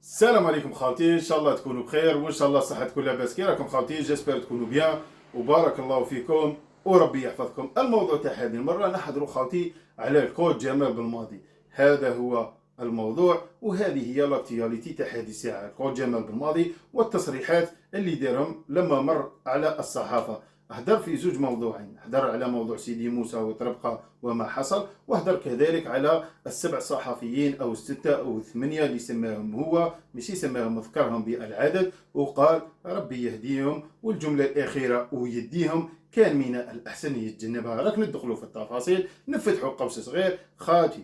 السلام عليكم خاوتي، ان شاء الله تكونوا بخير وان شاء الله الصحه تكون لاباس. كي راكم خاوتي؟ جيسبر تكونوا بيان وبارك الله فيكم وربي يحفظكم. الموضوع تاع هذه المره نحضروا خاوتي على الكود جمال بالماضي. هذا هو الموضوع وهذه هي لاكتياليتي تاع هذه الساعه. الكود جمال بالماضي والتصريحات اللي دارهم لما مر على الصحافه. هدر في زوج موضوعين، هدر على موضوع سيدي موسى وطربقة وما حصل، وهدر كذلك على السبع صحفيين او الستة او الثمانية اللي سماهم هو، ماشي سماهم، ذكرهم بالعدد وقال ربي يهديهم، والجملة الأخيرة ويديهم كان من الأحسن يتجنبها. راك ندخلوا في التفاصيل، نفتحوا قوس صغير. خاوتي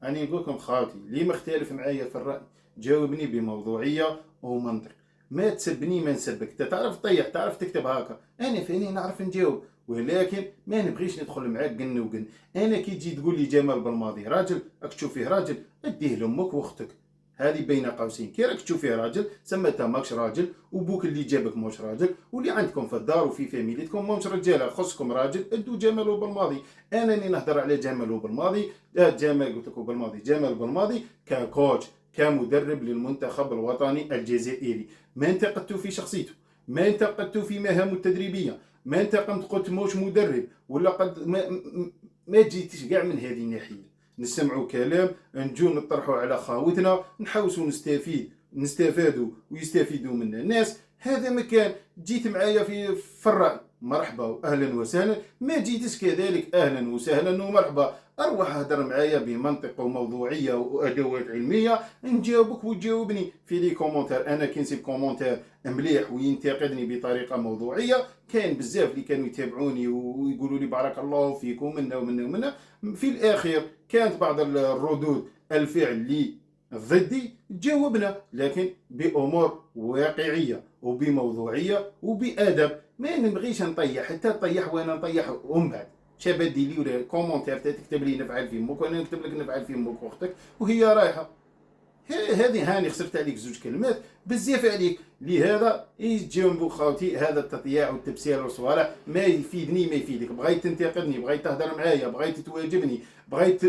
أنا نقول لكم خاوتي اللي مختلف معايا في الرأي جاوبني بموضوعية ومنطق، ما تسبني ما نسبك. انت تعرف تطيح، تعرف تكتب هكا، انا فيني نعرف نجاوب، ولكن ما نبغيش ندخل معاك قن وقن. انا كي تجي تقول لي جمال بالماضي راجل، راك تشوف فيه راجل اديه لامك واختك، هذه بين قوسين. كي راك تشوف فيه راجل سما انت ماكش راجل، وبوك اللي جابك موش راجل، واللي عندكم في الدار وفي فاميليتكم موش رجاله، خصكم راجل ادو جمال بالماضي. انا اللي نهضر على جمال بالماضي، جمال قلت لكم بالماضي، جمال بالماضي ككوتش، كمدرب للمنتخب الوطني الجزائري. ما انتقدت في شخصيته، ما انتقدت في مهامه التدريبيه، ما انتقدت قلت موش مدرب ولا قد ما جيتش كاع من هذه الناحيه. نسمعوا كلام، نجو نطرحوا على خاوتنا، نحاوسوا نستفادوا ويستفيدوا منا الناس. هذا مكان جيت معايا في الرأي، مرحبا واهلا وسهلا. ما جيتش كذلك اهلا وسهلا ومرحبا. اروح اهدر معايا بمنطق وموضوعيه وادوات علميه، نجاوبك وتجاوبني في لي كومونتير. انا كي نسيب كومونتير مليح وينتقدني بطريقه موضوعيه، كاين بزاف اللي كانوا يتابعوني ويقولوا لي بارك الله فيكم منا ومنا ومنا. في الاخير كانت بعض الردود الفعل اللي ضدي، جاوبنا لكن بامور واقعيه وبموضوعيه وبادب. ما نبغيش نطيح، حتى تطيح وانا نطيح ومن بعد شبدي لي ولا كومونتير تكتب لي نفعل في امك وانا نكتب لك نفعل في امك واختك وهي رايحه. هذه هاني خسرت عليك زوج كلمات بزاف عليك. لهذا يتجنبوا خاوتي هذا التطياع والتبسير والصوالح، ما يفيدني ما يفيدك. بغيت تنتقدني، بغيت تهدر معايا، بغيت تواجبني، بغيت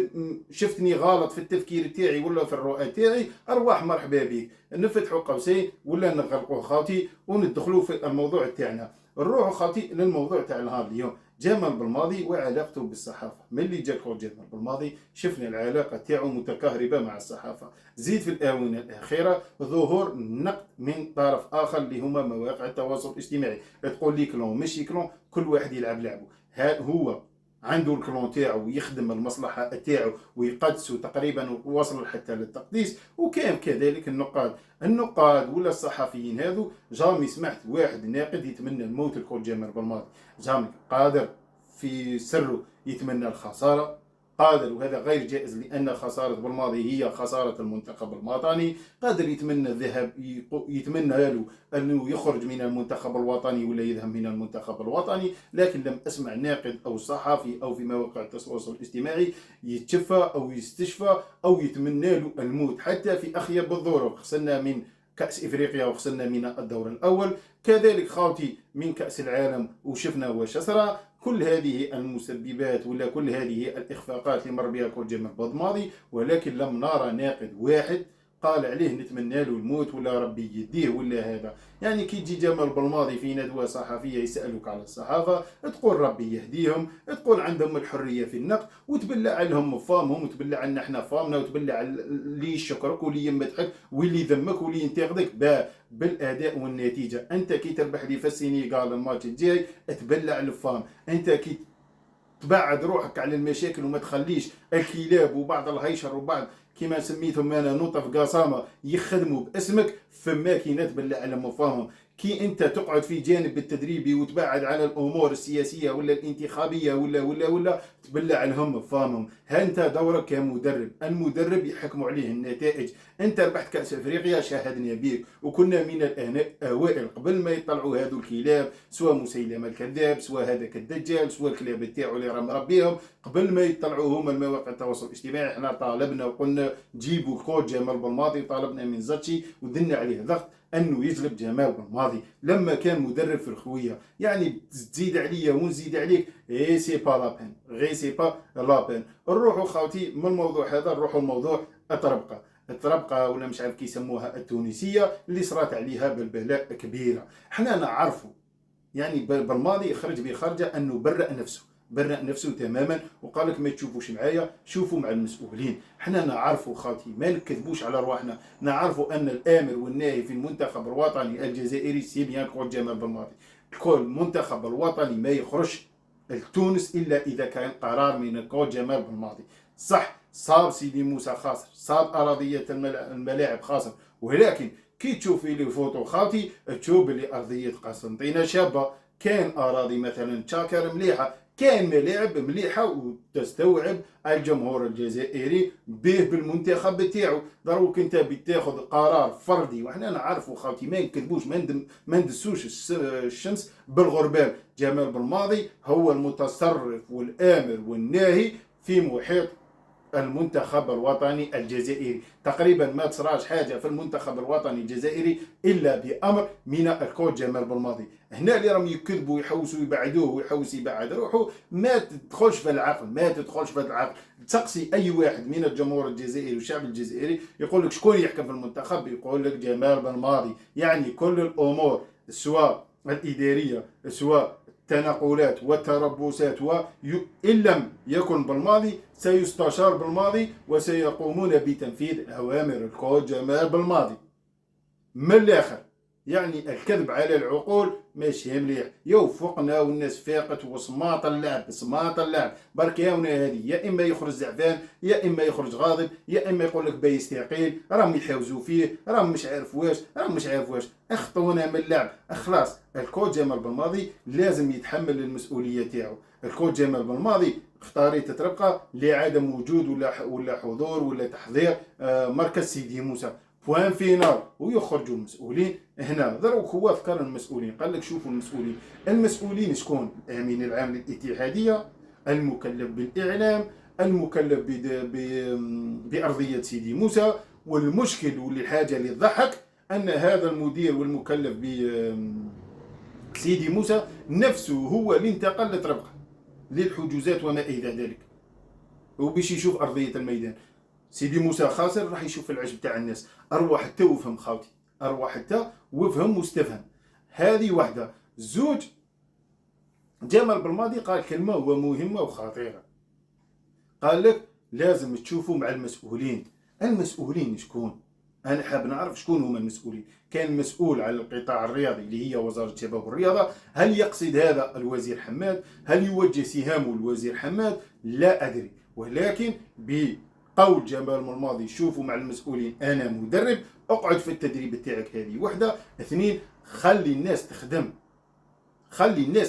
شفتني غلط في التفكير تاعي ولا في الرؤى تاعي، ارواح مرحبا بك. نفتحوا قوسين ولا نغلقوا خاوتي وندخلوا في الموضوع تاعنا. نروحوا خاوتي للموضوع تاع نهار اليوم، جمال بالماضي وعلاقته بالصحافه. ملي جا جمال بالماضي شفنا العلاقه تاعو متكهربه مع الصحافه. زيد في الآونة الأخيرة ظهور نقد من طرف آخر اللي هما مواقع التواصل الاجتماعي. تقول لي كلون ماشي كلون، كل واحد يلعب لعبه. هو عنده الكلون تاعو ويخدم المصلحة تاعو ويقدسه تقريبا ووصل حتى للتقديس. وكان كذلك النقاد ولا الصحفيين هذو. جامي سمعت واحد ناقد يتمنى الموت لكل جمال بالماضي، جامي قادر في سره يتمنى الخسارة، قادر وهذا غير جائز لأن خسارة بالماضي هي خسارة المنتخب الوطني. قادر يتمنى الذهاب، يتمنى له أنه يخرج من المنتخب الوطني ولا يذهب من المنتخب الوطني، لكن لم أسمع ناقد أو صحفي أو في مواقع التواصل الاجتماعي يتشفى أو يستشفى أو يتمنى له الموت. حتى في أخيب الظروف خسرنا من كأس إفريقيا وخسرنا من الدور الأول، كذلك خاوتي من كأس العالم وشفنا واش صرا. كل هذه المسببات ولا كل هذه الإخفاقات اللي مر بها كل جمال بالماضي، ولكن لم نرى ناقد واحد قال عليه نتمنى له الموت ولا ربي يديه ولا هذا. يعني كي تجي جمال بالماضي في ندوة صحفية يسألوك على الصحافة، تقول ربي يهديهم، تقول عندهم الحرية في النقد، وتبلع لهم فامهم وتبلع عنا احنا فامنا، وتبلع اللي يشكرك واللي يمدحك واللي يذمك واللي ينتقدك بالاداء والنتيجه. انت كي تربح لي في السينيغال الماتش الجاي تبلع الفام، انت كي تبعد روحك على المشاكل وما تخليش الكلاب وبعض الهيشر وبعض كما سميتهم انا نطف قصامه يخدموا باسمك، فما كي نتبلع على مفاهيم. كي انت تقعد في جانب التدريبي وتبعد على الامور السياسيه ولا الانتخابيه ولا تبلع لهم مفاهيم. ها انت دورك كمدرب، المدرب يحكموا عليه النتائج. انت ربحت كاس افريقيا شاهدنا بيك وكنا من الاوائل قبل ما يطلعوا هذو الكلاب، سواء مسيلمه الكذاب، سواء هذاك الدجال، سواء الكلاب تاعو اللي راه مربيهم، قبل ما يطلعوا هما المواقع التواصل الاجتماعي. احنا طالبنا وقلنا جيبوا كود جمال بالماضي، طالبنا من زاتشي ودنا عليه ضغط انه يجلب جمال بالماضي لما كان مدرب في الخويه. يعني تزيد عليا ونزيد عليك، اي سي با لابين، غي سي با لابين. نروحوا خاوتي من الموضوع هذا نروحوا الموضوع الطربقه. الطربقه ولا مش عارف كيسموها التونسيه اللي صرات عليها بلبلاء كبيره. حنا نعرفوا يعني بالماضي خرج بخرجه انه برأ نفسه تماما وقال لك ما تشوفوش معايا، شوفوا مع المسؤولين. حنا نعرفوا خاطي ما نكذبوش على رواحنا، نعرفوا ان الامر والناهي في المنتخب الوطني الجزائري سي بيان كود جمال بالماضي. الكل المنتخب الوطني ما يخرجش لتونس الا اذا كان قرار من الكود جمال بالماضي. صح صاب سيدي موسى خاسر، صاب ارضيه الملاعب خاسر، ولكن كي تشوفي لي فوتو خاطي تشوف بلي ارضيه قسنطينه شابه، كان اراضي مثلا تشاكر مليحه، كان ملاعب مليحه وتستوعب الجمهور الجزائري به بالمنتخب بتاعو. دروك انت بتاخذ قرار فردي، وحنا نعرفوا خاطي ما نكذبوش ما ندسوش الشمس بالغربال. جمال بالماضي هو المتصرف والامر والناهي في محيط المنتخب الوطني الجزائري. تقريبا ما تصراش حاجه في المنتخب الوطني الجزائري الا بامر من الكود جمال بالماضي. هنا اللي راهم يكذبوا ويحوسوا يبعدوه ويحوس يبعد روحه ما تدخلش في العقل. تسقسي اي واحد من الجمهور الجزائري والشعب الجزائري يقول لك شكون يحكم في المنتخب، يقول لك جمال بالماضي. يعني كل الامور سواء الاداريه سواء التنقلات والتربصات وإن لم يكن بالماضي سيستشار بالماضي وسيقومون بتنفيذ أوامر الكود جمال بالماضي. من الآخر يعني الكذب على العقول ماشي مليح. يوفقنا والناس فاقت وسماط اللعب برك ياونا هذه، يا اما يخرج زعفان يا اما يخرج غاضب يا اما يقول لك باي يستقيل، راهم يحاوزوا فيه، راهم مش عارف واش اخطونا من اللعب. خلاص الكود جمال بالماضي لازم يتحمل المسؤوليه تاعو. الكود جمال بالماضي اختاريت تربقى لعدم وجود ولا حضور ولا تحضير مركز سيدي موسى بوان فينال، ويخرجوا المسؤولين. هنا دروك هو ذكر المسؤولين، قال لك شوفوا المسؤولين شكون؟ الامين العام للاتحاديه، المكلف بالاعلام، المكلف بارضيه سيدي موسى. والمشكل واللي الحاجه اللي تضحك ان هذا المدير والمكلف بسيدي موسى نفسه هو اللي انتقل لطربقه للحجوزات وما الى ذلك، وباش يشوف ارضيه الميدان. سيدي موسى خاسر راح يشوف العجب تاع الناس. اروح حتى وفهم خاوتي، اروح حتى وفهم واستفهم. هذه واحده. زوج، جمال بالماضي قال كلمه مهمه وخطيره، قال لك لازم تشوفوا مع المسؤولين. المسؤولين شكون؟ انا حاب نعرف شكون هما المسؤولين. كان مسؤول على القطاع الرياضي اللي هي وزاره الشباب والرياضه. هل يقصد هذا الوزير حماد؟ هل يوجه سهامه الوزير حماد؟ لا ادري، ولكن قول جمال بالماضي شوفوا مع المسؤولين. انا مدرب، اقعد في التدريب تاعك. هذه وحده. اثنين، خلي الناس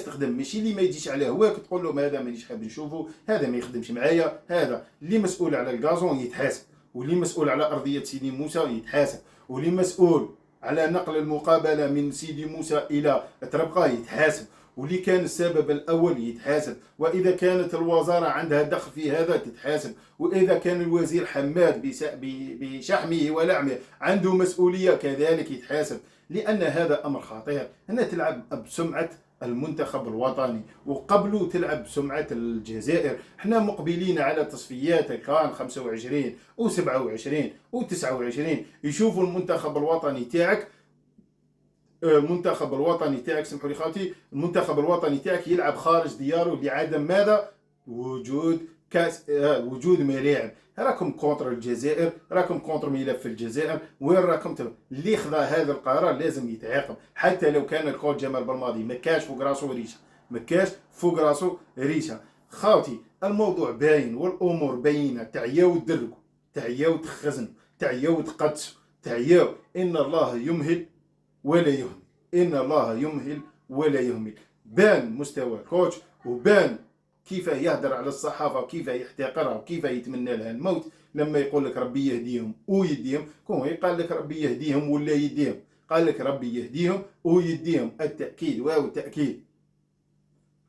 تخدم، ماشي اللي ما يجيش على هواك تقول له هذا مانيش حاب نشوفه، هذا ما يخدمش معايا. هذا اللي مسؤول على الغازون يتحاسب، واللي مسؤول على ارضيه سيدي موسى يتحاسب، واللي مسؤول على نقل المقابله من سيدي موسى الى تربقه يتحاسب، واللي كان السبب الأول يتحاسب، وإذا كانت الوزارة عندها دخل في هذا تتحاسب، وإذا كان الوزير حماد بشحمه ولعمه عنده مسؤولية كذلك يتحاسب. لأن هذا أمر خطير. هنا تلعب بسمعة المنتخب الوطني وقبله تلعب بسمعة الجزائر. احنا مقبلين على تصفيات كان 25 و27 و29. يشوفوا المنتخب الوطني تاعك سمحوا لي خاوتي، المنتخب الوطني تاعك يلعب خارج دياره لعدم ماذا؟ وجود ملاعب. راكم كونتر الجزائر، راكم كونتر ملف الجزائر. وين راكم اللي خذا هذا القرار لازم يتعاقب. حتى لو كان الكود جمال بالماضي ما كاش فوق راسو ريشه، خاوتي الموضوع باين والامور باينه. تعياو تدركوا، تعياو تخزنوا، تعياو تقدسوا، تعياو. ان الله يمهل ولا يهمل. بان مستوى الكوتش، وبان كيف يهدر على الصحافه وكيف يحتقرها وكيف يتمنى لها الموت لما يقول لك ربي يهديهم ويديهم. كون قال لك ربي يهديهم ولا يديهم؟ قال لك ربي يهديهم ويديهم. التاكيد واو التاكيد.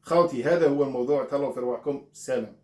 خوتي هذا هو الموضوع. تهلاو في رواحكم. سلام.